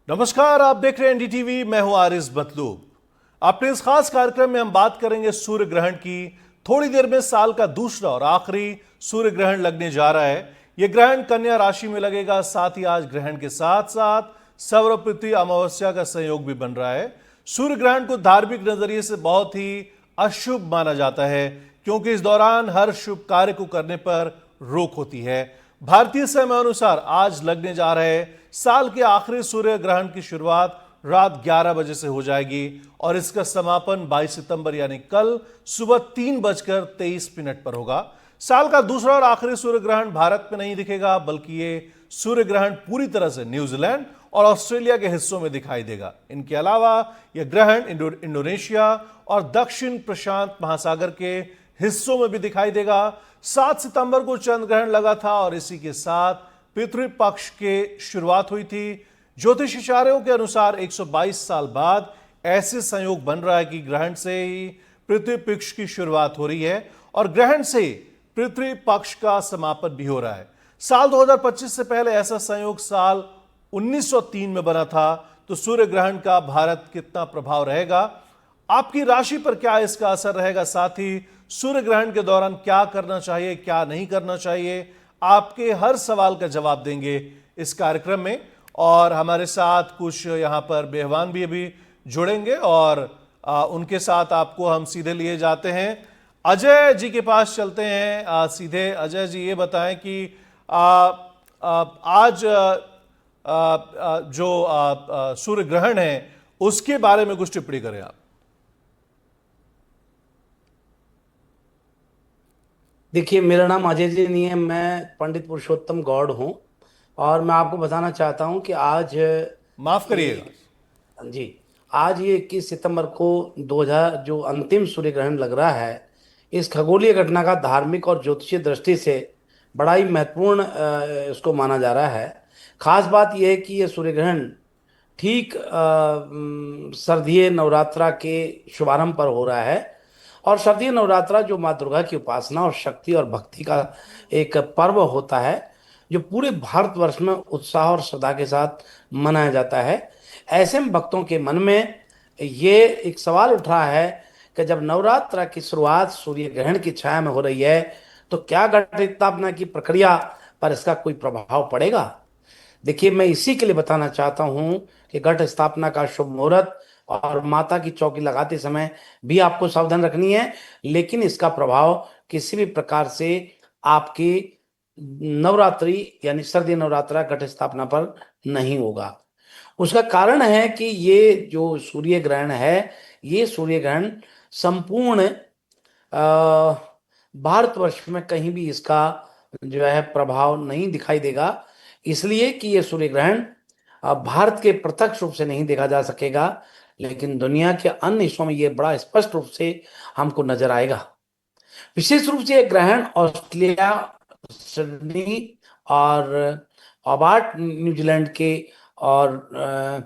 नमस्कार, आप देख रहे हैं एनडीटीवी। मैं हूं आरिस मतलूब। अपने इस खास कार्यक्रम में हम बात करेंगे सूर्य ग्रहण की। थोड़ी देर में साल का दूसरा और आखिरी सूर्य ग्रहण लगने जा रहा है। यह ग्रहण कन्या राशि में लगेगा। साथ ही आज ग्रहण के साथ साथ सौर पृथ्वी अमावस्या का संयोग भी बन रहा है। सूर्य ग्रहण को धार्मिक नजरिए से बहुत ही अशुभ माना जाता है, क्योंकि इस दौरान हर शुभ कार्य को करने पर रोक होती है। भारतीय समय अनुसार आज लगने जा रहे साल के आखिरी सूर्य ग्रहण की शुरुआत रात 11 बजे से हो जाएगी और इसका समापन 22 सितंबर यानी कल सुबह 3:23 पर होगा। साल का दूसरा और आखिरी सूर्य ग्रहण भारत में नहीं दिखेगा, बल्कि ये सूर्य ग्रहण पूरी तरह से न्यूजीलैंड और ऑस्ट्रेलिया के हिस्सों में दिखाई देगा। इनके अलावा यह ग्रहण इंडोनेशिया और दक्षिण प्रशांत महासागर के हिस्सों में भी दिखाई देगा। 7 सितंबर को चंद्र ग्रहण लगा था और इसी के साथ पितृ पक्ष के शुरुआत हुई थी। ज्योतिष इशारों के अनुसार 122 साल बाद ऐसे संयोग बन रहा है कि ग्रहण से ही पृथ्वी पक्ष की शुरुआत हो रही है और ग्रहण से पृथ्वी पक्ष का समापन भी हो रहा है। साल 2025 से पहले ऐसा संयोग साल 1903 में बना था। तो सूर्य ग्रहण का भारत कितना प्रभाव रहेगा, आपकी राशि पर क्या इसका असर रहेगा, साथ ही सूर्य ग्रहण के दौरान क्या करना चाहिए, क्या नहीं करना चाहिए, आपके हर सवाल का जवाब देंगे इस कार्यक्रम में। और हमारे साथ कुछ यहां पर मेहमान भी अभी जुड़ेंगे और उनके साथ आपको हम सीधे लिए जाते हैं। अजय जी के पास चलते हैं सीधे। अजय जी, ये बताएं कि आज जो सूर्य ग्रहण है उसके बारे में कुछ टिप्पणी करें आप। देखिए, मेरा नाम अजय जी नहीं है, मैं पंडित पुरुषोत्तम गौड़ हूँ। और मैं आपको बताना चाहता हूँ कि आज माफ करिएगा। ये जी, आज ये 21 सितंबर को 2000 जो अंतिम सूर्य ग्रहण लग रहा है, इस खगोलीय घटना का धार्मिक और ज्योतिषीय दृष्टि से बड़ा ही महत्वपूर्ण इसको माना जा रहा है। खास बात यह है कि ये सूर्य ग्रहण ठीक शारदीय नवरात्रा के शुभारंभ पर हो रहा है। और शारदीय नवरात्रा जो माँ दुर्गा की उपासना और शक्ति और भक्ति का एक पर्व होता है, जो पूरे भारतवर्ष में उत्साह और श्रद्धा के साथ मनाया जाता है। ऐसे में भक्तों के मन में ये एक सवाल उठ रहा है कि जब नवरात्रा की शुरुआत सूर्य ग्रहण की छाया में हो रही है, तो क्या घट स्थापना की प्रक्रिया पर इसका कोई प्रभाव पड़ेगा। देखिए, मैं इसी के लिए बताना चाहता हूं कि घट स्थापना का शुभ मुहूर्त और माता की चौकी लगाते समय भी आपको सावधान रखनी है, लेकिन इसका प्रभाव किसी भी प्रकार से आपकी नवरात्रि यानी सर्दी नवरात्रा घट स्थापना पर नहीं होगा। उसका कारण है कि ये जो सूर्य ग्रहण है, ये सूर्य ग्रहण संपूर्ण भारतवर्ष में कहीं भी इसका जो है प्रभाव नहीं दिखाई देगा। इसलिए कि ये सूर्य ग्रहण भारत के प्रत्यक्ष रूप से नहीं देखा जा सकेगा, लेकिन दुनिया के अन्य हिस्सों में ये बड़ा स्पष्ट रूप से हमको नजर आएगा। विशेष रूप से ये ग्रहण ऑस्ट्रेलिया, सिडनी और हॉबार्ट न्यूजीलैंड के और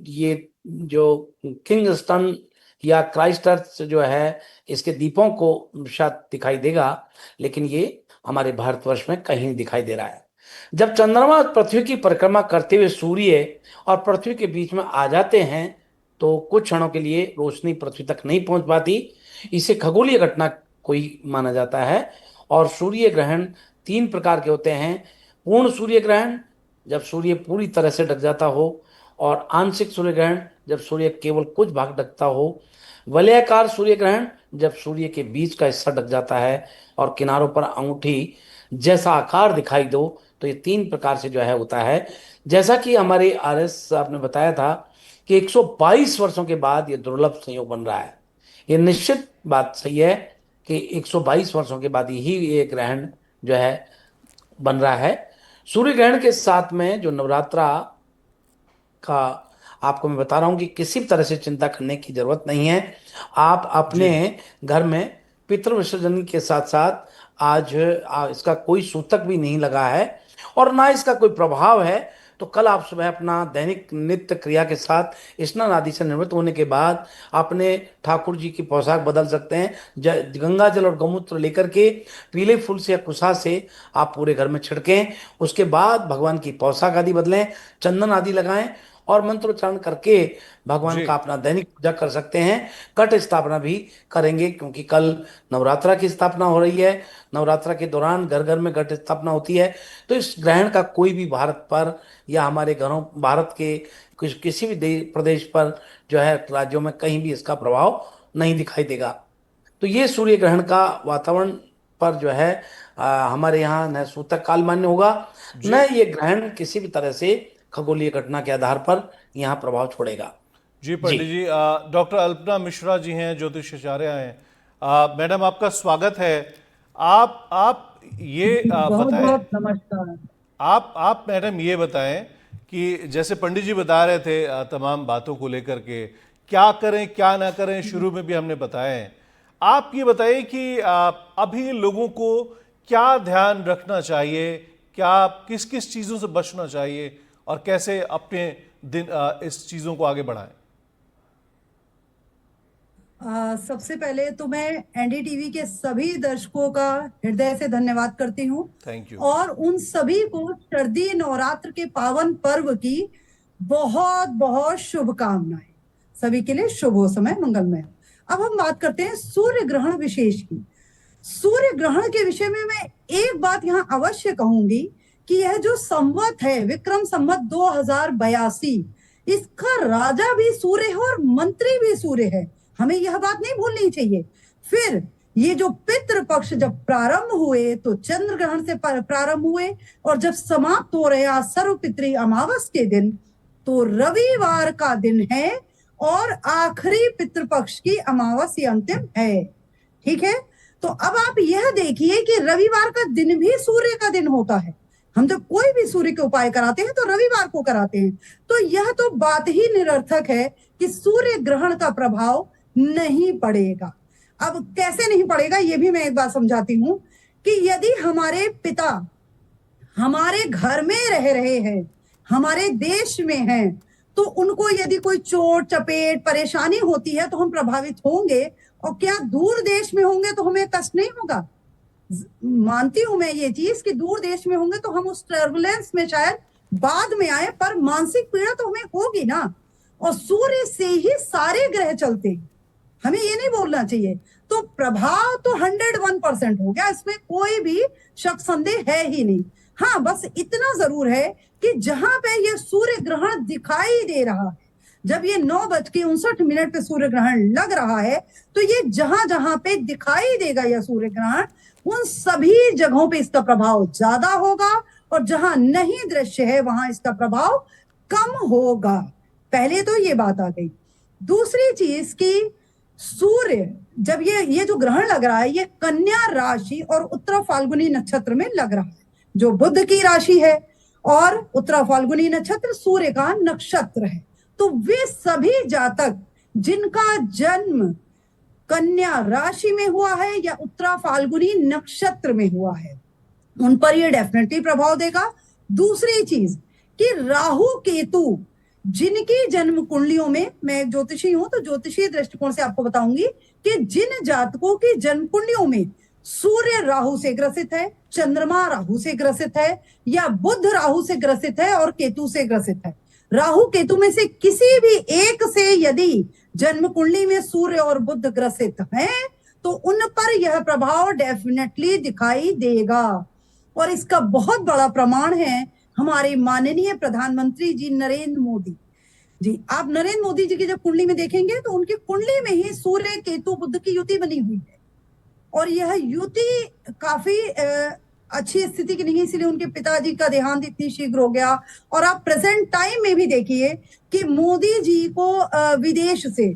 ये जो किंगस्टन या क्राइस्टचर्च जो है, इसके द्वीपों को शायद दिखाई देगा, लेकिन ये हमारे भारतवर्ष में कहीं नहीं दिखाई दे रहा है। जब चंद्रमा पृथ्वी की परिक्रमा करते हुए सूर्य और पृथ्वी के बीच में आ जाते हैं, तो कुछ क्षणों के लिए रोशनी पृथ्वी तक नहीं पहुंच पाती। इसे खगोलीय घटना कोई माना जाता है। और सूर्य ग्रहण 3 प्रकार के होते हैं। पूर्ण सूर्य ग्रहण, जब सूर्य पूरी तरह से ढक जाता हो। और आंशिक सूर्य ग्रहण, जब सूर्य केवल कुछ भाग ढकता हो। वलयाकार सूर्य ग्रहण, जब सूर्य के बीच का हिस्सा ढक जाता है और किनारों पर अंगूठी जैसा आकार दिखाई दो। तो ये 3 प्रकार से जो है होता है। जैसा कि हमारे आरएस साहब ने बताया था कि 122 वर्षों के बाद ये दुर्लभ संयोग बन रहा है। ये निश्चित बात सही है कि 122 वर्षों के बाद ही ये ग्रहण जो है बन रहा है। सूर्य ग्रहण के साथ में जो नवरात्रा का आपको मैं बता रहा हूं कि किसी भी तरह से चिंता करने की जरूरत नहीं है। आप अपने जी। घर में पितृ विसर्जन के साथ साथ आज इसका कोई सूतक भी नहीं लगा है और ना इसका कोई प्रभाव है। तो कल आप सुबह अपना दैनिक नित्य क्रिया के साथ स्नान आदि से निवृत्त होने के बाद अपने ठाकुर जी की पोशाक बदल सकते हैं। गंगा जल और गौमूत्र लेकर के पीले फूल से या कुशा से आप पूरे घर में छिड़कें। उसके बाद भगवान की पोशाक आदि बदलें, चंदन आदि लगाएं और मंत्रोच्चारण करके भगवान जी का अपना दैनिक पूजा कर सकते हैं। कट स्थापना भी करेंगे क्योंकि कल नवरात्रा की स्थापना हो रही है। नवरात्रा के दौरान घर घर में घट स्थापना होती है। तो इस ग्रहण का कोई भी भारत पर या हमारे घरों भारत के किसी भी प्रदेश पर जो है राज्यों में कहीं भी इसका प्रभाव नहीं दिखाई देगा। तो ये सूर्य ग्रहण का वातावरण पर जो है हमारे यहाँ न सूतक काल मान्य होगा, जी न ये ग्रहण किसी भी तरह से खगोलीय घटना के आधार पर यहाँ प्रभाव छोड़ेगा। जी जी। पंडित जी, डॉक्टर अल्पना मिश्रा जी हैं, ज्योतिषाचार्य हैं। मैडम, आपका स्वागत है। आप ये बहुत बताएं, बहुत नमस्कार। आप मैडम ये बताएं कि जैसे पंडित जी बता रहे थे तमाम बातों को लेकर के, क्या करें क्या ना करें, शुरू में भी हमने बताए हैं। आप ये बताइए कि अभी लोगों को क्या ध्यान रखना चाहिए, क्या किस किस चीज़ों से बचना चाहिए और कैसे अपने दिन इस चीज़ों को आगे बढ़ाएं। सबसे पहले तो मैं एनडीटीवी के सभी दर्शकों का हृदय से धन्यवाद करती हूँ थैंक यू। और उन सभी को शारदीय नवरात्र के पावन पर्व की बहुत बहुत शुभकामनाएं। सभी के लिए शुभ हो, समय मंगलमय हो। अब हम बात करते हैं सूर्य ग्रहण विशेष की। सूर्य ग्रहण के विषय में मैं एक बात यहाँ अवश्य कहूंगी कि यह जो संवत है विक्रम संवत 2082, इसका राजा भी सूर्य है और मंत्री भी सूर्य है। हमें यह बात नहीं भूलनी चाहिए। फिर ये जो पितृ पक्ष जब प्रारंभ हुए तो चंद्र ग्रहण से प्रारंभ हुए और जब समाप्त हो रहे आज सर्व पितृ अमावस के दिन, तो रविवार का दिन है और आखिरी पितृपक्ष की अमावस्या अंतिम है। ठीक है, तो अब आप यह देखिए कि रविवार का दिन भी सूर्य का दिन होता है। हम जब कोई भी सूर्य के उपाय कराते हैं तो रविवार को कराते हैं। तो यह तो बात ही निरर्थक है कि सूर्य ग्रहण का प्रभाव नहीं पड़ेगा। अब कैसे नहीं पड़ेगा ये भी मैं एक बात समझाती हूं कि यदि हमारे पिता हमारे घर में रह रहे हैं, हमारे देश में हैं, तो उनको यदि कोई चोट चपेट परेशानी होती है तो हम प्रभावित होंगे। और क्या दूर देश में होंगे तो हमें कष्ट नहीं होगा? मानती हूं मैं ये चीज कि दूर देश में होंगे तो हम उस टर्बुलेंस में शायद बाद में आए, पर मानसिक पीड़ा तो हमें होगी ना। और सूर्य से ही सारे ग्रह चलते हैं, हमें ये नहीं बोलना चाहिए। तो प्रभाव तो 101% हो गया, इसमें कोई भी शक संदेह है ही नहीं। हाँ, बस इतना जरूर है कि जहां पे ये सूर्य ग्रहण दिखाई दे रहा है, जब ये 9:59 पे सूर्य ग्रहण लग रहा है, तो ये जहां जहां पे दिखाई देगा यह सूर्य ग्रहण, उन सभी जगहों पे इसका प्रभाव ज्यादा होगा और जहां नहीं दृश्य है वहां इसका प्रभाव कम होगा। पहले तो ये बात आ गई। दूसरी चीज की सूर्य जब ये जो ग्रहण लग रहा है ये कन्या राशि और उत्तरा फाल्गुनी नक्षत्र में लग रहा है, जो बुध की राशि है और उत्तरा फाल्गुनी नक्षत्र सूर्य का नक्षत्र है। तो वे सभी जातक जिनका जन्म कन्या राशि में हुआ है या उत्तरा फाल्गुनी नक्षत्र में हुआ है, उन पर यह डेफिनेटली प्रभाव देगा। दूसरी चीज कि राहु केतु जिनकी जन्म कुंडलियों में, मैं एक ज्योतिषी हूं तो ज्योतिषीय दृष्टिकोण से आपको बताऊंगी कि जिन जातकों की जन्म कुंडलियों में सूर्य राहु से ग्रसित है, चंद्रमा राहु से ग्रसित है या बुध राहु से ग्रसित है और केतु से ग्रसित है, राहु केतु में से किसी भी एक से यदि जन्म कुंडली में सूर्य और बुध ग्रसित हैं तो उन पर यह प्रभाव डेफिनेटली दिखाई देगा। और इसका बहुत बड़ा प्रमाण है हमारे माननीय प्रधानमंत्री जी नरेंद्र मोदी जी। आप नरेंद्र मोदी जी की जब कुंडली में देखेंगे तो उनकी कुंडली में ही सूर्य केतु बुध की युति बनी हुई है और यह युति काफी अच्छी स्थिति की नहीं, इसलिए उनके पिताजी का देहांत इतनी शीघ्र हो गया। और आप प्रेजेंट टाइम में भी देखिए कि मोदी जी को विदेश से,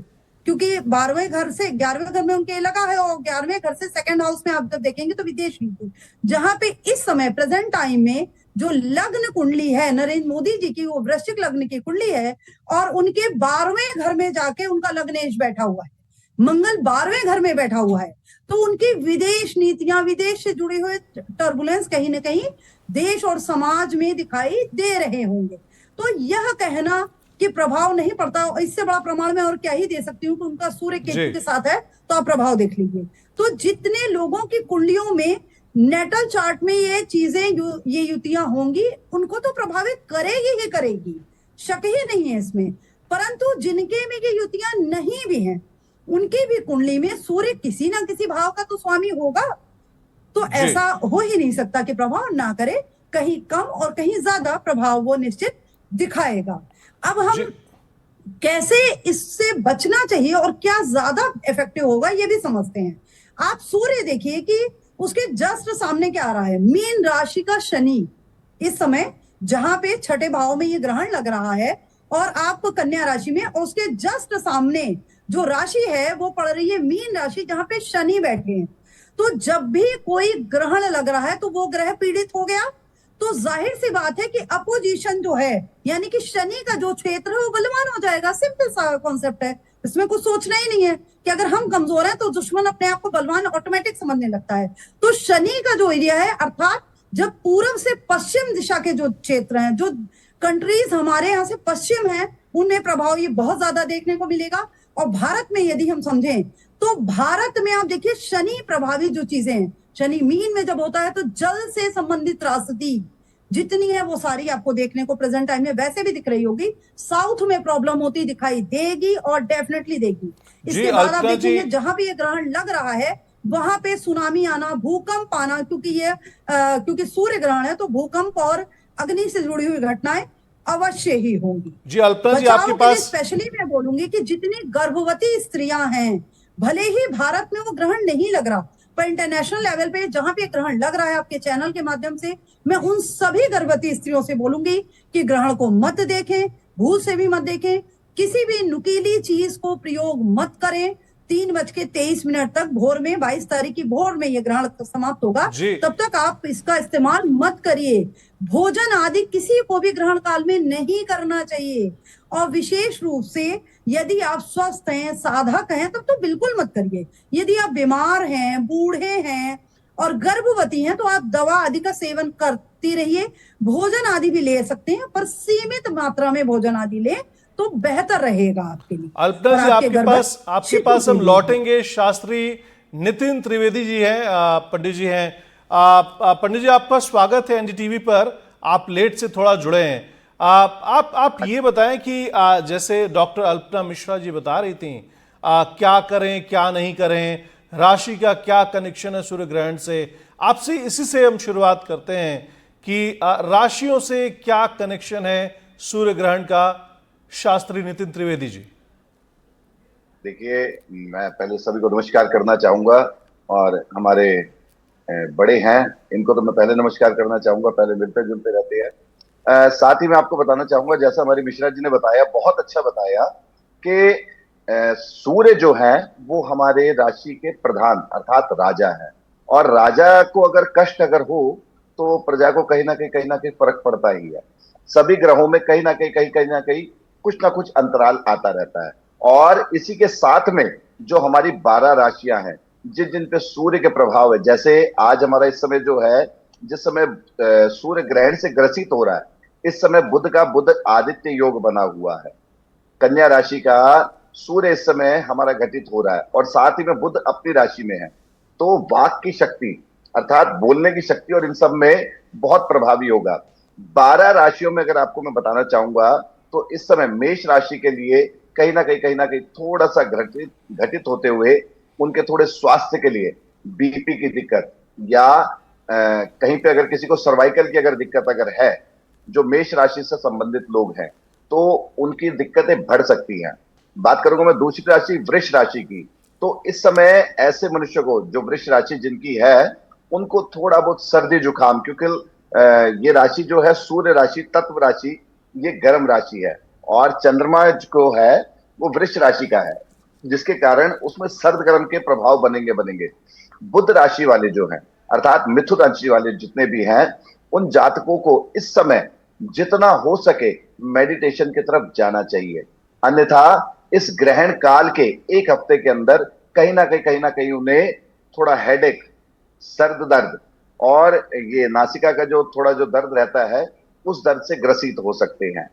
क्योंकि 12वें घर से 11वें घर में उनके लगा है और 11वें घर से सेकंड हाउस में आप जब देखेंगे तो विदेश नीति, जहां पे इस समय प्रेजेंट टाइम में जो लग्न कुंडली है नरेंद्र मोदी जी की, वो वृश्चिक लग्न की कुंडली है और उनके 12वें घर में जाके उनका लग्नेश बैठा हुआ है, मंगल 12वें घर में बैठा हुआ है। तो उनकी विदेश नीतियां, विदेश से जुड़े हुए टर्बुलेंस कहीं ना कहीं देश और समाज में दिखाई दे रहे होंगे। तो यह कहना कि प्रभाव नहीं पड़ता, इससे बड़ा प्रमाण मैं और क्या ही दे सकती हूँ कि उनका सूर्य केतु के साथ है, तो आप प्रभाव देख लीजिए। तो जितने लोगों की कुंडलियों में नेटल चार्ट में ये चीजें ये युतियां होंगी, उनको तो प्रभावित करेगी ही करेगी, शक ही नहीं है इसमें। परंतु जिनके में ये युतियां नहीं भी हैं, उनकी भी कुंडली में सूर्य किसी ना किसी भाव का तो स्वामी होगा, तो ऐसा हो ही नहीं सकता कि प्रभाव ना करे। कहीं कम और कहीं ज्यादा प्रभाव वो निश्चित दिखाएगा। अब हम कैसे इससे बचना चाहिए और क्या ज्यादा इफेक्टिव होगा ये भी समझते हैं। आप सूर्य देखिए कि उसके जस्ट सामने क्या आ रहा है, मीन राशि का शनि इस समय जहां पे छठे भाव में ये ग्रहण लग रहा है, और आपको कन्या राशि में, उसके जस्ट सामने जो राशि है वो पड़ रही है मीन राशि, जहां पे शनि बैठे हैं। तो जब भी कोई ग्रहण लग रहा है तो वो ग्रह पीड़ित हो गया, तो जाहिर सी बात है कि अपोजिशन जो है, यानी कि शनि का जो क्षेत्र है वो बलवान हो जाएगा। सिंपल सा कॉन्सेप्ट है, इसमें कुछ सोचना ही नहीं है कि अगर हम कमजोर हैं तो दुश्मन अपने आप को बलवान ऑटोमेटिक समझने लगता है। तो शनि का जो एरिया है, अर्थात जब पूर्व से पश्चिम दिशा के जो क्षेत्र हैं, जो कंट्रीज हमारे यहाँ से पश्चिम है, उनमें प्रभाव ये बहुत ज्यादा देखने को मिलेगा। और भारत में यदि हम समझें तो भारत में आप देखिए शनि प्रभावी जो चीजें हैं, शनि मीन में जब होता है तो जल से संबंधित त्रासदी जितनी है वो सारी आपको देखने को प्रेजेंट टाइम में वैसे भी दिख रही होगी। साउथ में प्रॉब्लम होती दिखाई देगी और डेफिनेटली देगी। इसके बाद आप देखेंगे जहां भी ये ग्रहण लग रहा है वहां पे सुनामी आना, भूकंप आना, क्योंकि सूर्य ग्रहण है तो भूकंप और अग्नि से जुड़ी हुई घटनाएं अवश्य ही होंगी। जी अल्पना जी, आपके पास स्पेशली मैं बोलूंगी कि जितनी गर्भवती स्त्रियां हैं, भले ही भारत में वो ग्रहण नहीं लग रहा, पर इंटरनेशनल लेवल पे जहां पे ग्रहण लग रहा है आपके चैनल के माध्यम से, मैं उन सभी गर्भवती स्त्रियों से बोलूंगी कि ग्रहण को मत देखें, भूल से भी मत देखें, किसी भी नुकीली चीज को प्रयोग मत करें। 3:23 तक भोर में, 22 तारीख की भोर में ये ग्रहण समाप्त होगा, तब तक आप इसका इस्तेमाल मत करिए। भोजन आदि किसी को भी ग्रहण काल में नहीं करना चाहिए, और विशेष रूप से यदि आप स्वस्थ हैं, साधक हैं, तब तो बिल्कुल मत करिए। यदि आप बीमार हैं, बूढ़े हैं और गर्भवती हैं तो आप दवा आदि का सेवन करती रहिए। भोजन आदि भी ले सकते हैं, पर सीमित मात्रा में भोजन आदि ले तो बेहतर रहेगा आपके लिए। अल्पना जी, आपके पास हम लौटेंगे। शास्त्री नितिन त्रिवेदी जी हैं, पंडित जी हैं। पंडित जी, आपका स्वागत है एनडीटीवी पर। आप लेट से थोड़ा जुड़े हैं। आप ये बताएं कि जैसे डॉक्टर अल्पना मिश्रा जी बता रही थी, क्या करें क्या नहीं करें, राशि का क्या कनेक्शन है सूर्य ग्रहण से। आपसे इसी से हम शुरुआत करते हैं कि राशियों से क्या कनेक्शन है सूर्य ग्रहण का। शास्त्री नितिन त्रिवेदी जी। देखिए, मैं पहले सभी को नमस्कार करना चाहूंगा, और हमारे बड़े हैं इनको तो मैं पहले नमस्कार करना चाहूंगा, पहले मिलते जुलते रहते हैं। साथ ही मैं आपको बताना चाहूंगा, जैसा हमारी मिश्रा जी ने बताया, बहुत अच्छा बताया कि सूर्य जो है वो हमारे राशि के प्रधान अर्थात राजा है, और राजा को अगर कष्ट अगर हो तो प्रजा को कहीं ना कहीं फर्क पड़ता ही है। सभी ग्रहों में कहीं ना कहीं कुछ ना कुछ अंतराल आता रहता है। और इसी के साथ में जो हमारी 12 राशियां हैं, जिन पे सूर्य के प्रभाव है, जैसे आज हमारा इस समय जो है, जिस समय सूर्य ग्रहण से ग्रसित हो रहा है, इस समय बुध आदित्य योग बना हुआ है। कन्या राशि का सूर्य इस समय हमारा घटित हो रहा है, और साथ ही में बुध अपनी राशि में है। तो वाक की शक्ति अर्थात बोलने की शक्ति और इन सब में बहुत प्रभावी होगा। 12 राशियों में अगर आपको मैं बताना चाहूंगा तो इस समय मेष राशि के लिए कहीं ना कहीं थोड़ा सा घटित होते हुए उनके थोड़े स्वास्थ्य के लिए बीपी की दिक्कत, या कहीं पे अगर किसी को सर्वाइकल की अगर दिक्कत अगर है, जो मेष राशि से संबंधित लोग हैं, तो उनकी दिक्कतें बढ़ सकती हैं। बात करूंगा मैं दूसरी राशि वृष राशि की, तो इस समय ऐसे मनुष्य को जो वृष राशि जिनकी है, उनको थोड़ा बहुत सर्दी जुकाम, क्योंकि ये राशि जो है सूर्य राशि तत्व राशि, ये गर्म राशि है, और चंद्रमा जो है वो वृष राशि का है, जिसके कारण उसमें सर्द गर्म के प्रभाव बनेंगे। बुध राशि वाले जो हैं अर्थात मिथुन राशि वाले जितने भी हैं, उन जातकों को इस समय जितना हो सके मेडिटेशन की तरफ जाना चाहिए। अन्यथा इस ग्रहण काल के एक हफ्ते के अंदर कहीं ना कहीं उन्हें थोड़ा हेडेक, सर्द दर्द, और ये नासिका का जो थोड़ा जो दर्द रहता है, उस दर्द से ग्रसित हो सकते हैं।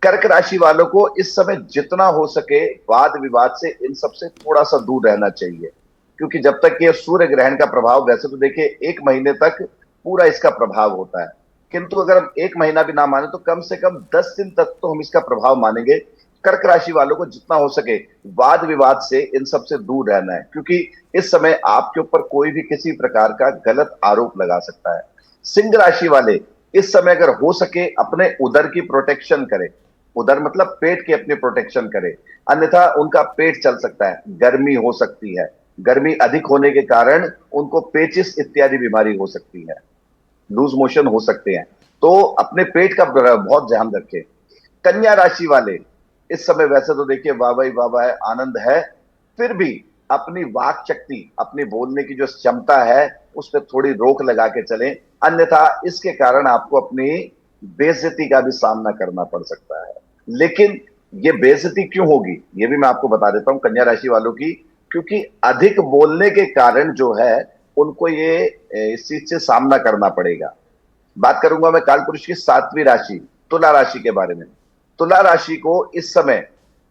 कर्क राशि वालों को इस समय जितना हो सके वाद विवाद से इन सबसे थोड़ा सा दूर रहना चाहिए, क्योंकि जब तक ये सूर्य ग्रहण का प्रभाव, वैसे तो देखिए 1 महीने तक पूरा इसका प्रभाव होता है, किंतु अगर हम 1 महीना भी ना माने तो कम से कम 10 दिन तक तो हम इसका प्रभाव मानेंगे। कर्क राशि वालों को जितना हो सके वाद विवाद से इन सबसे दूर रहना है, क्योंकि इस समय आपके ऊपर कोई भी किसी प्रकार का गलत आरोप लगा सकता है। सिंह राशि वाले इस समय अगर हो सके अपने उदर की प्रोटेक्शन करें, उदर मतलब पेट की अपनी प्रोटेक्शन करें, अन्यथा उनका पेट चल सकता है, गर्मी हो सकती है, गर्मी अधिक होने के कारण उनको पेचिस इत्यादि बीमारी हो सकती है, लूज मोशन हो सकते हैं, तो अपने पेट का बहुत ध्यान रखें। कन्या राशि वाले इस समय वैसे तो देखिए वाह है, आनंद है, फिर भी अपनी वाक शक्ति, अपनी बोलने की जो क्षमता है उस पर थोड़ी रोक लगा के चलें, अन्यथा इसके कारण आपको अपनी बेइज्जती का भी सामना करना पड़ सकता है। लेकिन ये बेइज्जती क्यों होगी ये भी मैं आपको बता देता हूं कन्या राशि वालों की, क्योंकि अधिक बोलने के कारण जो है उनको ये इस चीज से सामना करना पड़ेगा। बात करूंगा मैं कालपुरुष की 7वीं राशि तुला राशि के बारे में। तुला राशि को इस समय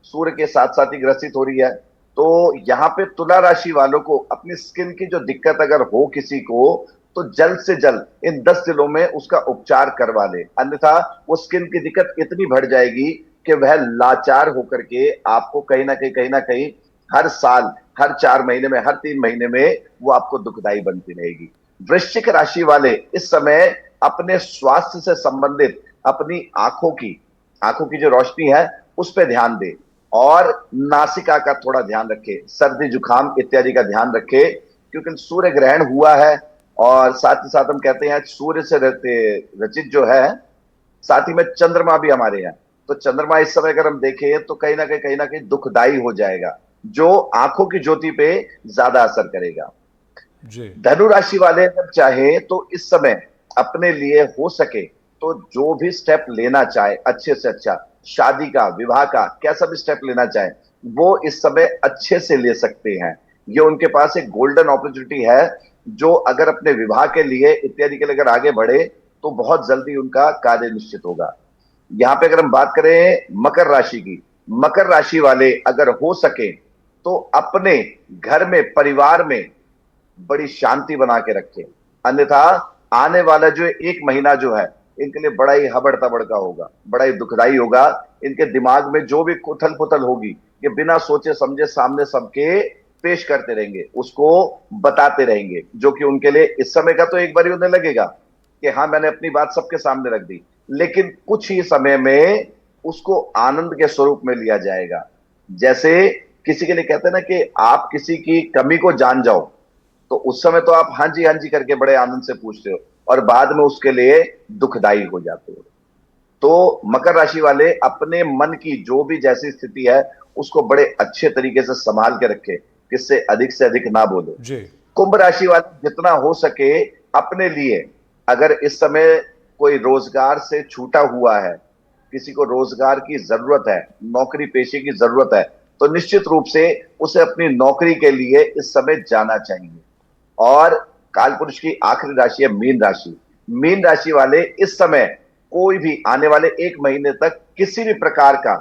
सूर्य के साथ साथ ही ग्रसित हो रही है, तो यहाँ पे तुला राशि वालों को अपनी स्किन की जो दिक्कत अगर हो किसी को, तो जल्द से जल्द इन 10 दिनों में उसका उपचार करवा ले, अन्यथा वो स्किन की दिक्कत इतनी बढ़ जाएगी कि वह लाचार होकर के आपको कहीं ना कहीं हर साल, हर 4 महीने में, हर 3 महीने में वो आपको दुखदाई बनती रहेगी। वृश्चिक राशि वाले इस समय अपने स्वास्थ्य से संबंधित अपनी आंखों की जो रोशनी है उस पर ध्यान दे और नासिका का थोड़ा ध्यान रखे, सर्दी जुकाम इत्यादि का ध्यान रखे, क्योंकि सूर्य ग्रहण हुआ है और साथ ही साथ हम कहते हैं सूर्य से रचित जो है, साथ ही में चंद्रमा भी हमारे हैं, तो चंद्रमा इस समय अगर हम देखें तो कहीं ना कहीं दुखदाई हो जाएगा, जो आंखों की ज्योति पे ज्यादा असर करेगा। जी। धनु राशि वाले अगर चाहे तो इस समय अपने लिए हो सके तो जो भी स्टेप लेना चाहे अच्छे से अच्छा, शादी का, विवाह का, कैसा भी स्टेप लेना चाहे वो इस समय अच्छे से ले सकते हैं। ये उनके पास एक गोल्डन अपॉर्चुनिटी है, जो अगर अपने विवाह के लिए इत्यादि के लिए अगर आगे बढ़े तो बहुत जल्दी उनका कार्य निश्चित होगा। यहाँ पे अगर हम बात करें मकर राशि की, मकर राशि वाले अगर हो सके तो अपने घर में, परिवार में बड़ी शांति बना के रखें, अन्यथा आने वाला जो 1 महीना जो है इनके लिए बड़ा ही हबड़ तबड़ का होगा, बड़ा ही दुखदाई होगा। इनके दिमाग में जो भी उथल पुथल होगी ये बिना सोचे समझे सामने सबके पेश करते रहेंगे, उसको बताते रहेंगे, जो कि उनके लिए इस समय का तो एक बार ही उन्हें लगेगा कि हाँ मैंने अपनी बात सबके सामने रख दी, लेकिन कुछ ही समय में उसको आनंद के स्वरूप में लिया जाएगा। जैसे किसी के लिए कहते हैं ना कि आप किसी की कमी को जान जाओ, तो उस समय तो आप हाँ जी करके बड़े आनंद से पूछते हो और बाद में उसके लिए दुखदाई हो जाते हो। तो मकर राशि वाले अपने मन की जो भी जैसी स्थिति है उसको बड़े अच्छे तरीके से संभाल के रखे, किससे से अधिक ना बोले। जी। कुंभ राशि वाले जितना हो सके अपने लिए, अगर इस समय कोई रोजगार से छूटा हुआ है, किसी को रोजगार की जरूरत है, नौकरी पेशे की जरूरत है, तो निश्चित रूप से उसे अपनी नौकरी के लिए इस समय जाना चाहिए। और कालपुरुष की आखिरी राशि है मीन राशि। मीन राशि वाले इस समय कोई भी आने वाले 1 महीने तक किसी भी प्रकार का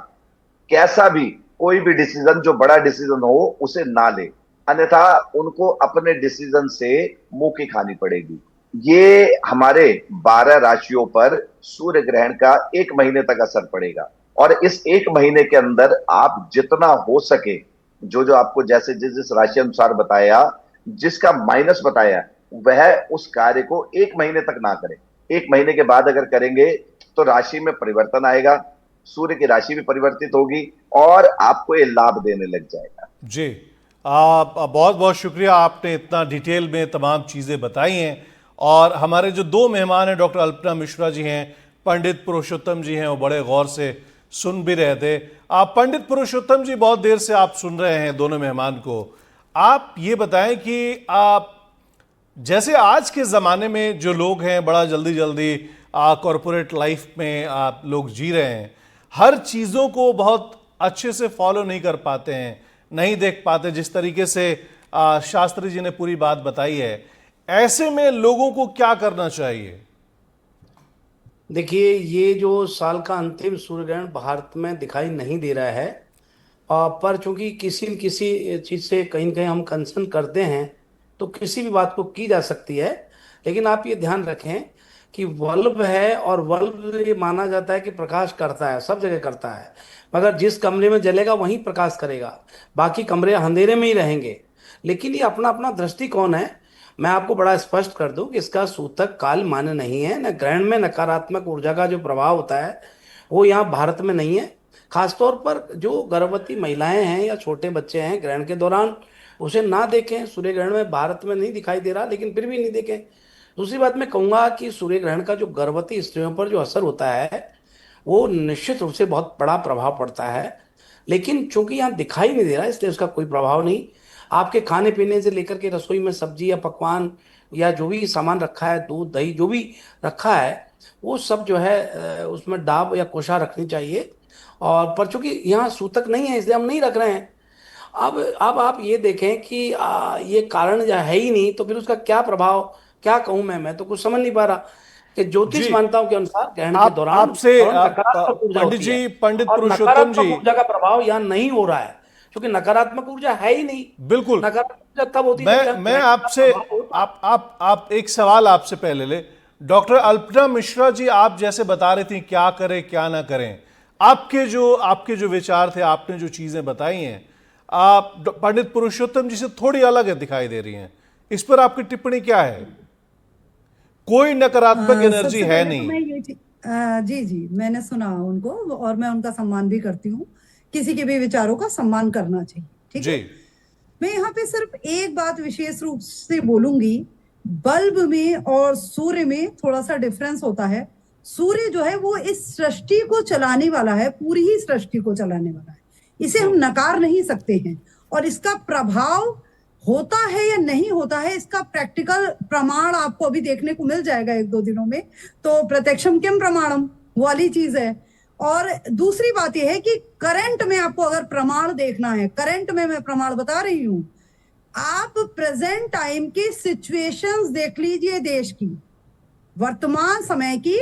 कैसा भी कोई भी डिसीजन, जो बड़ा डिसीजन हो उसे ना ले, अन्यथा उनको अपने डिसीजन से मुंह की खानी पड़ेगी। ये हमारे 12 राशियों पर सूर्य ग्रहण का 1 महीने तक असर पड़ेगा और इस 1 महीने के अंदर आप जितना हो सके, जो आपको जैसे जिस राशि अनुसार बताया, जिसका माइनस बताया, वह उस कार्य को 1 महीने तक ना करें। 1 महीने के बाद अगर करेंगे तो राशि में परिवर्तन आएगा, सूर्य की राशि भी परिवर्तित होगी और आपको ये लाभ देने लग जाएगा। जी, आप बहुत बहुत शुक्रिया, आपने इतना डिटेल में तमाम चीज़ें बताई हैं। और हमारे जो 2 मेहमान हैं, डॉक्टर अल्पना मिश्रा जी हैं, पंडित पुरुषोत्तम जी हैं, वो बड़े गौर से सुन भी रहे थे। आप पंडित पुरुषोत्तम जी, बहुत देर से आप सुन रहे हैं दोनों मेहमान को। आप ये बताएं कि आप जैसे आज के ज़माने में जो लोग हैं, बड़ा जल्दी जल्दी कॉरपोरेट लाइफ में आप लोग जी रहे हैं, हर चीज़ों को बहुत अच्छे से फॉलो नहीं कर पाते हैं, नहीं देख पाते जिस तरीके से शास्त्री जी ने पूरी बात बताई है। ऐसे में लोगों को क्या करना चाहिए? देखिए, ये जो साल का अंतिम सूर्य ग्रहण भारत में दिखाई नहीं दे रहा है, पर चूंकि किसी न किसी चीज से कहीं न कहीं हम कंसर्न करते हैं, तो किसी भी बात को की जा सकती है। लेकिन आप ये ध्यान रखें कि बल्ब है, और बल्ब ये माना जाता है कि प्रकाश करता है, सब जगह करता है, मगर जिस कमरे में जलेगा वहीं प्रकाश करेगा, बाकी कमरे अंधेरे में ही रहेंगे। लेकिन ये अपना अपना दृष्टिकोण है। मैं आपको बड़ा स्पष्ट कर दूं कि इसका सूतक काल मान्य नहीं है। न ग्रहण में नकारात्मक ऊर्जा का जो प्रभाव होता है वो यहाँ भारत में नहीं है। खासतौर पर जो गर्भवती महिलाएं हैं या छोटे बच्चे हैं, ग्रहण के दौरान उसे ना देखें। सूर्य ग्रहण में भारत में नहीं दिखाई दे रहा, लेकिन फिर भी नहीं देखें। दूसरी बात मैं कहूंगा कि सूर्य ग्रहण का जो गर्भवती स्त्रियों पर जो असर होता है वो निश्चित रूप से बहुत बड़ा प्रभाव पड़ता है, लेकिन चूंकि यहाँ दिखाई नहीं दे रहा इसलिए उसका कोई प्रभाव नहीं। आपके खाने पीने से लेकर के रसोई में सब्जी या पकवान या जो भी सामान रखा है, दूध दही जो भी रखा है, वो सब जो है उसमें डाब या कोशा रखनी चाहिए। और पर चूंकि यहाँ सूतक नहीं है इसलिए हम नहीं रख रहे हैं। अब आप ये देखें कि ये कारण जो है ही नहीं, तो फिर उसका क्या प्रभाव, क्या कहूं मैं तो कुछ समझ नहीं पा रहा। कि ज्योतिष जी, मान्यताओं के अनुसार ग्रहण के आप दौरान आपसे नकारात्मक ऊर्जा पंडित होती है, जी, पंडित और पुरुषोत्तम नकारात्मक जी, ऊर्जा का प्रभाव यहाँ नहीं हो रहा है, क्योंकि नकारात्मक ऊर्जा है ही नहीं। बिल्कुल। नकारात्मक ऊर्जा तब होती है जब यहाँ मैं ग्रहण का आपसे, प्रभाव होता है। आप एक सवाल आपसे पहले ले। डॉक्टर अल्पना मिश्रा जी, आप जैसे बता रही थी क्या करें क्या ना करें, आपके जो विचार थे, आपने जो चीजें बताई हैं, आप पंडित पुरुषोत्तम जी से थोड़ी अलग है, दिखाई दे रही हैं। इस पर आपकी टिप्पणी क्या है? कोई नकारात्मक एनर्जी सबसे है पहले तो नहीं। मैं ये जी जी, मैंने सुना उनको और मैं उनका सम्मान भी करती हूँ। किसी के भी विचारों का सम्मान करना चाहिए, ठीक जी है। मैं यहाँ पे सिर्फ एक बात विशेष रूप से बोलूंगी। बल्ब में और सूर्य में थोड़ा सा डिफरेंस होता है। सूर्य जो है वो इस सृष्टि को चलाने वाला है, पूरी ही सृष्टि को चलाने वाला है। इसे हम नकार नहीं सकते हैं। और इसका प्रभाव होता है या नहीं होता है, इसका प्रैक्टिकल प्रमाण आपको अभी देखने को मिल जाएगा एक दो दिनों में। तो प्रत्यक्षम किम प्रमाणम वाली चीज है। और दूसरी बात यह है कि करंट में आपको अगर प्रमाण देखना है, करंट में मैं प्रमाण बता रही हूं। आप प्रेजेंट टाइम की सिचुएशंस देख लीजिए, देश की वर्तमान समय की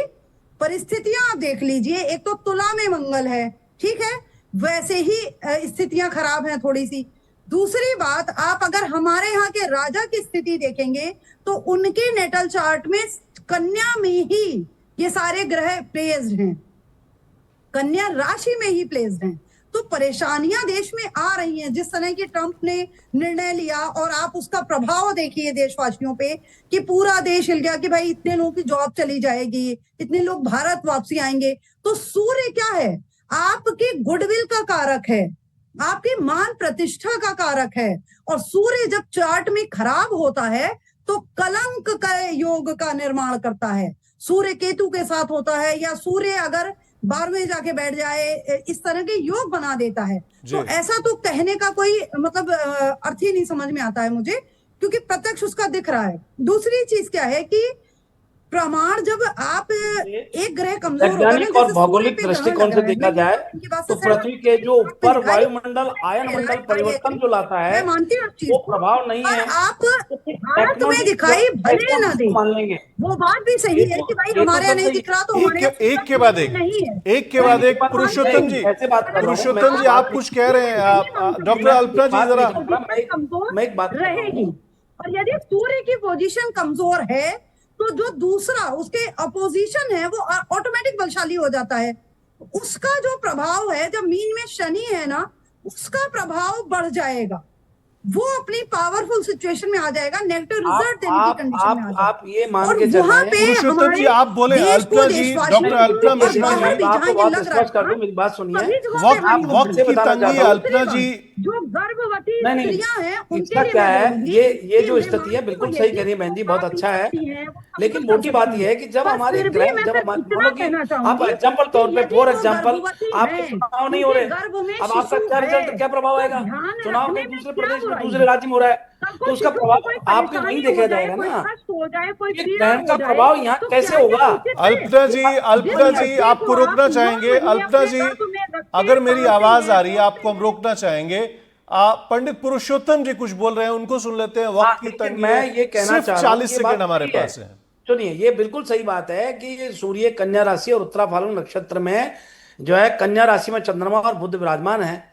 परिस्थितियां आप देख लीजिए। एक तो तुला में मंगल है, ठीक है, वैसे ही स्थितियां खराब हैं थोड़ी सी। दूसरी बात, आप अगर हमारे यहाँ के राजा की स्थिति देखेंगे तो उनके नेटल चार्ट में कन्या में ही ये सारे ग्रह प्लेस्ड हैं, कन्या राशि में ही प्लेस्ड हैं। तो परेशानियां देश में आ रही हैं। जिस तरह की ट्रंप ने निर्णय लिया, और आप उसका प्रभाव देखिए देशवासियों पे कि पूरा देश हिल गया कि भाई इतने लोगों की जॉब चली जाएगी, इतने लोग भारत वापसी आएंगे। तो सूर्य क्या है? आपकी गुडविल का कारक है, आपकी मान प्रतिष्ठा का कारक है। और सूर्य जब चार्ट में खराब होता है तो कलंक का योग का निर्माण करता है। सूर्य केतु के साथ होता है, या सूर्य अगर 12वें जाके बैठ जाए, इस तरह के योग बना देता है। तो ऐसा तो कहने का कोई मतलब अर्थ ही नहीं समझ में आता है मुझे, क्योंकि प्रत्यक्ष उसका दिख रहा है। दूसरी चीज क्या है कि प्रमाण, जब आप एक ग्रह कमजोर होगा ना, वैज्ञानिक और जैसे सूर्य भौगोलिक पे ग्रहण दृष्टिकोण लग से रहा है, देखा जाए इनकी बात तो से सहमत पृथ्वी के जो हूं। ऊपर दिखाई वायुमंडल आयन मंडल परिवर्तन जो लाता है मैं मानती हूँ इस चीज वो को, प्रभाव नहीं पर है। आप तो फिर भारत में टेक्टोनिक दिखाई भले ना दे, मान लेंगे। वो बात भी सही है कि भाई ये तो हमारे यहाँ नहीं सबसे दिख रहा तो हमारे यहाँ एक के बाद एक, नहीं है। एक के बाद एक। पुरुषोत्तम जी, ऐसे बात कर रहा हूँ मैं, पुरुषोत्तम जी, आप कुछ कह रहे हैं। डॉक्टर अल्पना जी जरा। मैं एक बात कर रहा रहेगी। हूँ। और यदि सूर्य की पोजीशन कमजोर है तो जो दूसरा उसके अपोजिशन है वो ऑटोमेटिक बलशाली हो जाता है। उसका जो प्रभाव है, जब मीन में शनि है ना, उसका प्रभाव बढ़ जाएगा। वो अपनी पावरफुल सिचुएशन में आ जाएगा, नेगेटिव रिजल्ट देने की कंडीशन में आ जाएगा। आप ये मान और के चल वहां रहे पे हैं। पुरुषोत्तम जी, हमारे आप बोले। देश को, अल्पना जी, देशवासियों डॉक्टर को अल्पना और मिश्रा बाहर जी, भी आपको जहां ये बहुत लग स्पष्ट कर रहा दूं, मेरी बात सुनिए। सभी जगहों पे हानि वक्त होगी। की तंगी है। अल्पना जी, जो गर्भवती नहीं नहीं, स्त्रियां हैं उनके इसका लिए क्या मैं है, बोलूंगी ये कि जो स्थिति है बीमारी बिल्कुल को सही लेके कह रही है बहन जी, वो बहुत आप अच्छा है। सकती हैं, वो लेकिन सपोर्ट कर मोटी बात सकती यह हैं। है कि जब पर हमारे फिर भी ग्रह, मैं जब सिर्फ हमारे इतना मानो कि कहना आप चाहूंगी एग्जाम्पल कि तौर पे, यदि फॉर वो एग्जाम्पल गर्भवती आपके हैं, चुनाव नहीं हो उनके रहे, गर्भ में अब आपका शिशु क्या है, रिजल्ट, क्या प्रभाव तो आएगा? ध्यान चुनाव रखने में में दूसरे क्या प्रदेश में, बुराई दूसरे है। राज्य में हो रहा है, सबको तो उसका शिशु को कोई प्रभाव आपके वहीं परेशानी हो देखा जाए, जाएगा कोई ना। कष्ट हो जाए, कोई ये पीड़ा ग्रहण हो का जाए, प्रभाव यहाँ तो कैसे क्या ये होगा? उचित है? अल्पना जी, जिस अल्पना जी, बच्चे आपको को रोकना आप 9 चाहेंगे। महीने अल्पना अपने जी, गर्भ में रख के अगर मेरी पालते आवाज हैं, आ रही है, आपको हम पोसते हैं। रोकना चाहेंगे। पंडित पुरुषोत्तम जी कुछ बोल रहे हैं, उनको सुन लेते हैं। हाँ, वक्त की देखिए तंगी मैं है, ये कहना सिर्फ चाह रहा हूँ, 40 ये सेकंड बात हमारे सही है। पास है। सुनिए, ये बिल्कुल सही बात है कि सूर्य कन्या राशि और उत्तरा फाल्गुन नक्षत्र में जो है, कन्या राशि में चंद्रमा और बुध विराजमान है।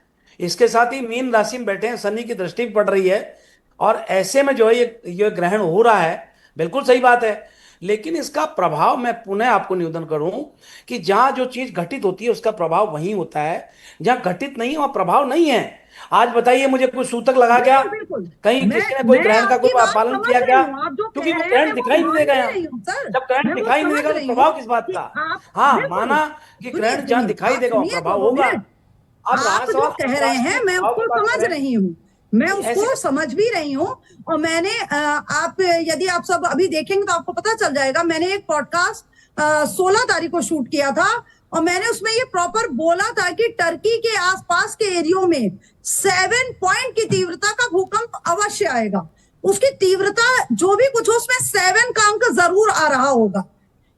इसके साथ ही मीन राशि में बैठे हैं, शनि की दृष्टि भी पड़ रही है। और ऐसे में जो है ये ग्रहण हो रहा है, बिल्कुल सही बात है। लेकिन इसका प्रभाव मैं पुनः आपको निवेदन करूं कि जहां जो चीज घटित होती है उसका प्रभाव वहीं होता है, जहां घटित नहीं है वहां प्रभाव नहीं है। आज बताइए, मुझे कोई सूतक लगा क्या? बिल्कुल बिल्कुल। कहीं मैं किसी ने कोई मैं ग्रहण का कोई आपकी बात पालन समझ किया रही क्या? हूँ, आप जो क्योंकि कह वो रहे हैं ग्रहण मैं वो दिखाई नहीं मान देगा भी यहाँ। रही हूँ सर। जब ग्रहण मैं वो दिखाई नहीं समझ देगा तो रही हूँ प्रभाव किस बात कि का? आप हाँ, बिल्कुल। माना कि सुनिए ग्रहण जहां सुनिए, दिखाई आप देगा वहां सुनिए तो प्रभाव 2 मिनट। होगा। अब रहा आप जो सवाल कह रहे हैं अंतर्राष्ट्रीय मैं प्रभाव की उसको बात समझ करें, रही हूँ, मैं नहीं ऐसे उसको समझ भी रही हूँ। और मैंने आप यदि आप सब अभी देखेंगे तो आपको पता चल जाएगा, मैंने एक पॉडकास्ट 16 तारीख को शूट किया था। और मैंने उसमें ये प्रॉपर बोला था कि टर्की के आसपास के एरियो में 7 पॉइंट की तीव्रता का भूकंप अवश्य आएगा। उसकी तीव्रता जो भी कुछ हो, उसमें 7 का अंक जरूर आ रहा होगा।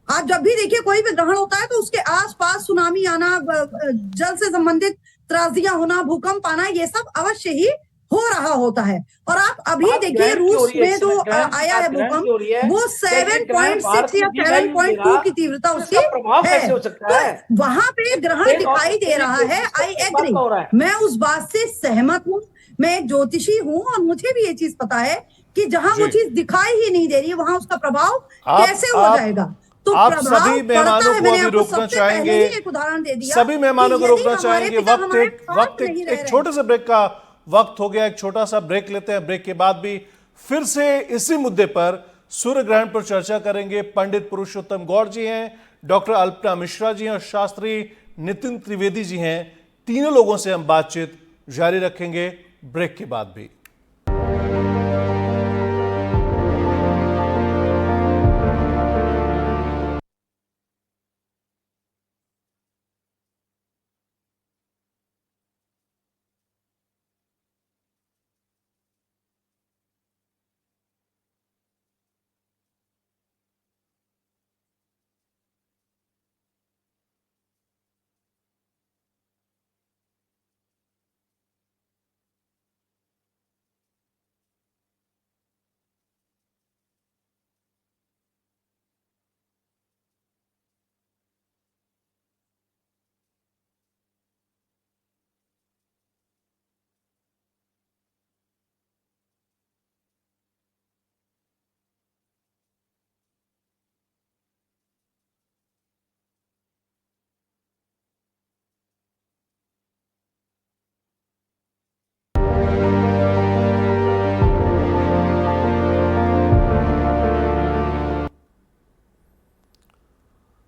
आप जब भी देखिए कोई भी ग्रहण होता है तो उसके आसपास सुनामी आना, जल से संबंधित त्रासदियां होना, भूकंप आना, ये सब अवश्य ही हो रहा होता है। और आप अभी बात देखिए ग्रहण की हो रूस रही है, में इस जो समय ग्रहण की आया बात है ग्रहण की भूकंप, हो रही है। वो क्या ये ग्रहण भारत 7.6 में या दिखाई नहीं देगा 7.2 की तीव्रता तो उसकी इसका प्रभाव है। कैसे हो सकता तो है? वहां पे ग्रहण यूक्रेन और दिखाई रशिया दे में रहा है, कोई आई किस बात एग्री। का हो रहा है? मैं उस बात से सहमत हूं। मैं एक ज्योतिषी हूं और मुझे भी ये चीज पता है कि जहां वो जी। चीज दिखाई ही नहीं दे रही है वहां उसका प्रभाव आप कैसे हो आप जाएगा। तो आप प्रभाव सभी पड़ता मेहमानों है। को मैंने अभी आपको रोकना सबसे पहले चाहेंगे। ही एक उदाहरण दे दिया सभी कि मेहमानों को यदि रोकना हमारे चाहेंगे। पिता हमारे पास नहीं रह एक रहे हैं। छोटे से ब्रेक का वक्त हो गया। एक छोटा सा ब्रेक लेते हैं। ब्रेक के बाद भी फिर से इसी मुद्दे पर, सूर्य ग्रहण पर चर्चा करेंगे। पंडित पुरुषोत्तम गौड़ जी हैं, डॉक्टर अल्पना मिश्रा जी हैं और शास्त्री नितिन त्रिवेदी जी हैं। तीनों लोगों से हम बातचीत जारी रखेंगे ब्रेक के बाद भी।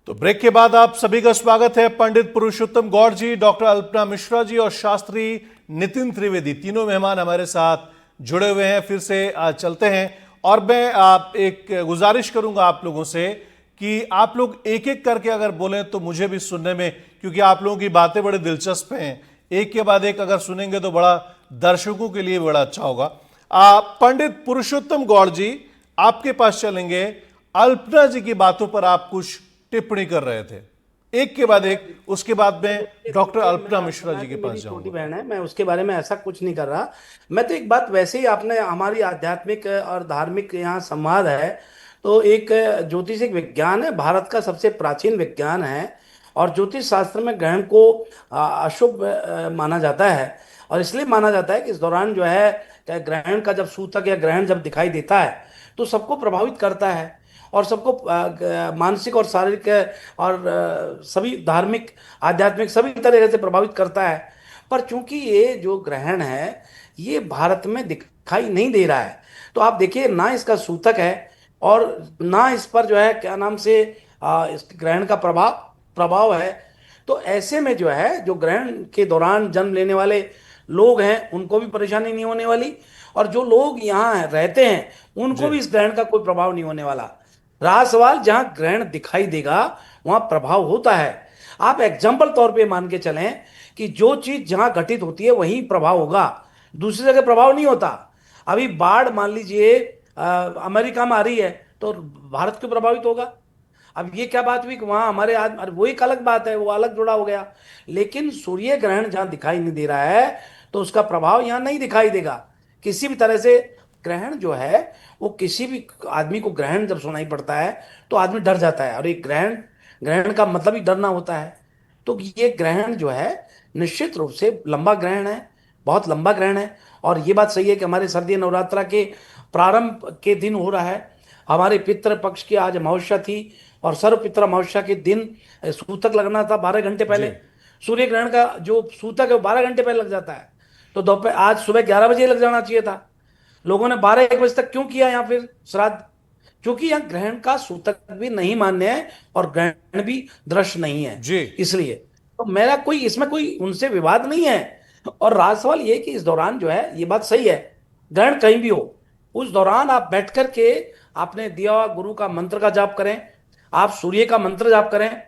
तो ब्रेक के बाद आप सभी का स्वागत है। पंडित पुरुषोत्तम गौड़ जी, डॉक्टर अल्पना मिश्रा जी और शास्त्री नितिन त्रिवेदी, तीनों मेहमान हमारे साथ जुड़े हुए हैं। फिर से आज चलते हैं और मैं आप एक गुजारिश करूंगा आप लोगों से कि आप लोग एक एक करके अगर बोलें तो मुझे भी सुनने में, क्योंकि आप लोगों की बातें बड़े दिलचस्प हैं, एक के बाद एक अगर सुनेंगे तो बड़ा दर्शकों के लिए बड़ा अच्छा होगा। पंडित पुरुषोत्तम गौड़ जी, आपके पास चलेंगे। अल्पना जी की बातों पर आप कुछ टिप्पणी कर रहे थे, एक के बाद एक। उसके बाद में डॉक्टर अल्पना मिश्रा जी के पास मेरी छोटी जाऊंगा। बहन है, मैं उसके बारे में ऐसा कुछ नहीं कर रहा। मैं तो एक बात, वैसे ही आपने हमारी आध्यात्मिक और धार्मिक यहाँ संवाद है, तो एक ज्योतिषिक विज्ञान है, भारत का सबसे प्राचीन विज्ञान है। और ज्योतिष शास्त्र में ग्रहण को अशुभ माना जाता है। और इसलिए माना जाता है कि इस दौरान जो है, क्या ग्रहण का जब सूतक या ग्रहण जब दिखाई देता है तो सबको प्रभावित करता है। और सबको मानसिक और शारीरिक और सभी धार्मिक आध्यात्मिक सभी तरह से प्रभावित करता है। पर चूंकि ये जो ग्रहण है ये भारत में दिखाई नहीं दे रहा है, तो आप देखिए ना इसका सूतक है और ना इस पर जो है क्या नाम से इस ग्रहण का प्रभाव प्रभाव है। तो ऐसे में जो है, जो ग्रहण के दौरान जन्म लेने वाले लोग हैं उनको भी परेशानी नहीं होने वाली, और जो लोग यहाँ रहते हैं उनको जी। भी इस ग्रहण का कोई प्रभाव नहीं होने वाला। रहा सवाल जहां ग्रहण दिखाई देगा वहां प्रभाव होता है। आप एग्जाम्पल तौर पे मान के चलें कि जो चीज जहां घटित होती है वहीं प्रभाव होगा, दूसरी जगह प्रभाव नहीं होता। अभी बाढ़ मान लीजिए अमेरिका में आ रही है तो भारत क्यों प्रभावित होगा? अब ये क्या बात हुई कि वहां हमारे अरे वो एक अलग बात है, वो अलग जुड़ा हो गया। लेकिन सूर्य ग्रहण जहां दिखाई नहीं दे रहा है तो उसका प्रभाव यहां नहीं दिखाई देगा किसी भी तरह से। ग्रहण जो है वो किसी भी आदमी को ग्रहण जब सुनाई पड़ता है तो आदमी डर जाता है, और एक ग्रहण ग्रहण का मतलब ही डरना होता है। तो ये ग्रहण जो है निश्चित रूप से लंबा ग्रहण है, बहुत लंबा ग्रहण है। और ये बात सही है कि हमारे शारदीय नवरात्रा के प्रारंभ के दिन हो रहा है। हमारे पितृ पक्ष की आज अमावस्या थी, और सर्व पितृ अमावस्या के दिन सूतक लगना था 12 घंटे पहले। जी। सूर्य ग्रहण का जो सूतक है वो 12 घंटे पहले लग जाता है, तो दोपहर आज सुबह 11 बजे लग जाना चाहिए था। लोगों ने 12-1 बजे तक क्यों किया यहाँ फिर श्राद्ध? क्योंकि यहाँ ग्रहण का सूतक भी नहीं मान्य है और ग्रहण भी दृश्य नहीं है, जी। इसलिए तो मेरा कोई इसमें कोई उनसे विवाद नहीं है। और राज सवाल ये कि इस दौरान जो है, ये बात सही है, ग्रहण कहीं भी हो उस दौरान आप बैठ करके आपने दिया हुआ गुरु का मंत्र का जाप करें, आप सूर्य का मंत्र जाप करें,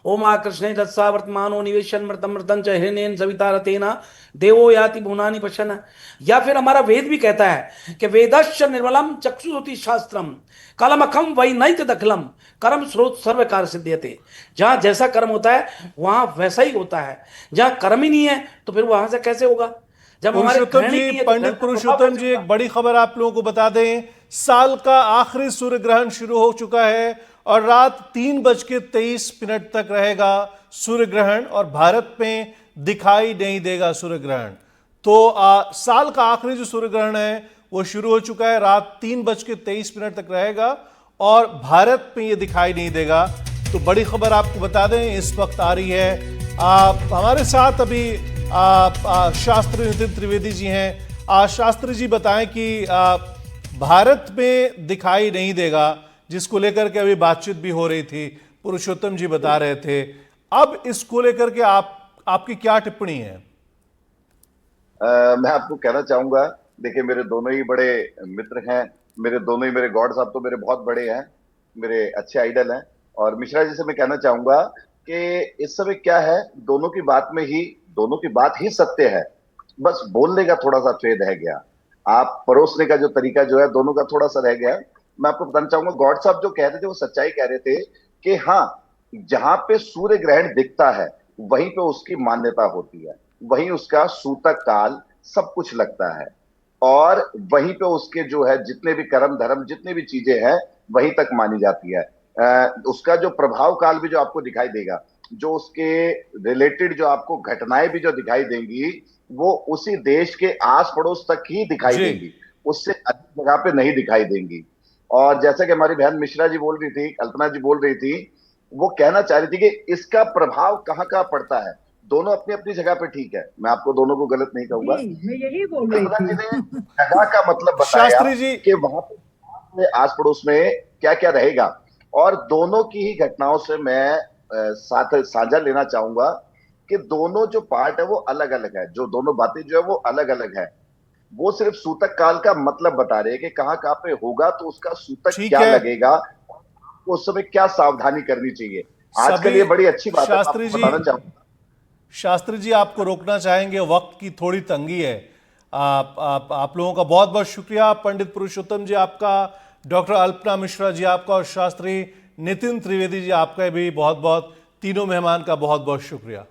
ओम आकृष्णे तत्सा वर्तमानो निवेशन मृतम मृतं च हिरण्येन सविता रतेना देवो याति भुवनानि पश्यन्। या फिर हमारा वेद भी कहता है कि वेदश्च निर्मलम चक्षुषोति शास्त्रम कलमखम वै नैत दखलम कर्म स्रोत सर्व कार्य सिद्ध्यते। जहां जैसा कर्म होता है वहां वैसा ही होता है, जहां कर्म ही नहीं है तो फिर वहां से कैसे होगा? जब हमारे पुरुषोत्तम ग्रहण ही जी, नहीं है तो ग्रहण पंडित का प्रभाव पुरुषोत्तम कैसे जी, एक होगा? बड़ी खबर आप लोगों को बता दें। साल का आखिरी सूर्य ग्रहण शुरू हो चुका है और रात 3:23 तक रहेगा सूर्य ग्रहण, और भारत में दिखाई नहीं देगा सूर्य ग्रहण। तो साल का आखिरी जो सूर्य ग्रहण है वो शुरू हो चुका है, रात 3:23 तक रहेगा और भारत में ये दिखाई नहीं देगा। तो बड़ी खबर आपको बता दें इस वक्त आ रही है। आप हमारे साथ अभी शास्त्री नितिन त्रिवेदी जी हैं। शास्त्री जी बताएं कि भारत में दिखाई नहीं देगा, जिसको लेकर के अभी बातचीत भी हो रही थी, पुरुषोत्तम जी बता रहे थे। अब इसको लेकर के आपकी क्या टिप्पणी है? मैं आपको कहना चाहूंगा, देखिए मेरे दोनों ही बड़े मित्र हैं, मेरे गॉड साहब तो मेरे बहुत बड़े हैं, मेरे अच्छे आइडल हैं। और मिश्रा जी से मैं कहना चाहूंगा कि इस समय क्या है, दोनों की बात ही सत्य है, बस बोलने का थोड़ा सा फेद रह गया, आप परोसने का जो तरीका जो है दोनों का थोड़ा सा रह गया। मैं आपको बताना चाहूंगा, गॉड साहब जो कह रहे थे वो सच्चाई कह रहे थे कि हाँ, जहां पे सूर्य ग्रहण दिखता है वहीं पे उसकी मान्यता होती है, वहीं उसका सूतक काल सब कुछ लगता है, और वहीं पे उसके जो है जितने भी कर्म धर्म जितने भी चीजें हैं वहीं तक मानी जाती है। उसका जो प्रभाव काल भी जो आपको दिखाई देगा, जो उसके रिलेटेड जो आपको घटनाएं भी जो दिखाई देंगी, वो उसी देश के आस पड़ोस तक ही दिखाई जी। देंगी, उससे अधिक जगह पे नहीं दिखाई देंगी। और जैसा कि हमारी बहन मिश्रा जी बोल रही थी, कल्पना जी बोल रही थी, वो कहना चाह रही थी कि इसका प्रभाव कहाँ कहाँ पड़ता है। दोनों अपनी अपनी जगह पे ठीक है, मैं आपको दोनों को गलत नहीं कहूंगा। जी, मैं यही बोल रही कल्पना जी थी। ने जगह का मतलब बताया शास्त्री जी, कि वहां पे आस पड़ोस में क्या क्या रहेगा, और दोनों की ही घटनाओं से मैं साथ साझा लेना चाहूंगा कि दोनों जो पार्ट है वो अलग अलग है, जो दोनों बातें जो है वो अलग अलग है। वो सिर्फ सूतक काल का मतलब बता रहे हैं कि कहाँ कहाँ पे होगा तो उसका सूतक ठीक क्या है। लगेगा, उस समय क्या सावधानी करनी चाहिए। आजकल सभी ये बड़ी अच्छी बात है, मैं शास्त्री आपको जी, बताना चाहूंगा। शास्त्री जी आपको रोकना चाहेंगे, वक्त की थोड़ी तंगी है। आप लोगों का बहुत बहुत शुक्रिया। पंडित पुरुषोत्तम जी आपका, डॉक्टर अल्पना मिश्रा जी आपका, और शास्त्री नितिन त्रिवेदी जी आपका भी बहुत बहुत, तीनों मेहमान का बहुत बहुत शुक्रिया।